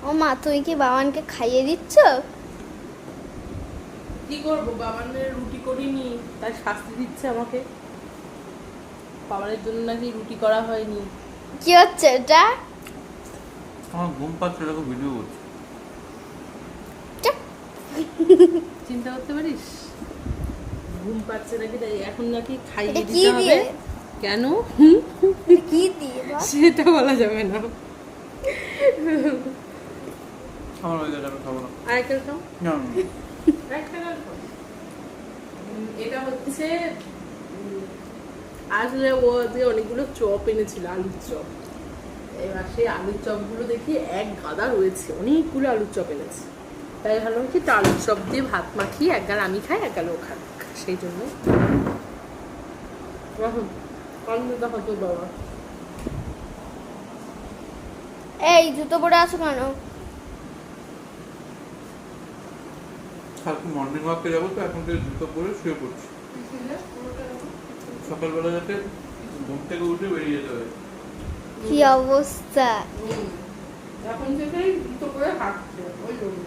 ও মা, তুমি কি বাবানকে খাইয়ে দিচ্ছ? কি করবো, বাবানের রুটি করিনি তাই শাস্তি দিচ্ছে আমাকে। বাবানের জন্য নাকি রুটি করা হয়নি। কি হচ্ছে এটা? আমার ঘুম পাচ্ছে, এরকম ভিডিও করছে। চিন্তা করতে পারিস, ঘুম পাচ্ছে নাকি তাই এখন নাকি খাইয়ে এটা কি দিতে হবে। দিয়ে? কেন এটা কি দিয়ে বল? সেটা বলা যাবে না। আমার হয়ে গেছে, আমি খাবো না। আরেকটা খাও, না, না, আরেকটা খাও। এটা হচ্ছে আসলে ও যে অনেকগুলো চপ এনেছিল, আলুর চপ। এবার সেই আলুর চপগুলো দেখি এক গাদা রয়েছে, অনেকগুলো আলুর চপ এনেছে। তাই ভাবলাম কি আলুর চপ দিয়ে ভাত মাখিয়ে এক গাল আমি খাই, এক গাল ও খাক, সেই জন্য। দেখো তোর বাবা এই জুতো পরে আছো কেন? কালকে মর্নিং ওয়াকে যাবো তো, এখন থেকে জুতো পরে শুয়ে পড়ছি। সকালবেলা যাতে ঘুম থেকে উঠে বেরিয়ে যেতে হয়। কি অবস্থা! এখন থেকেই জুতো করে হাঁটছে ওই জন্য।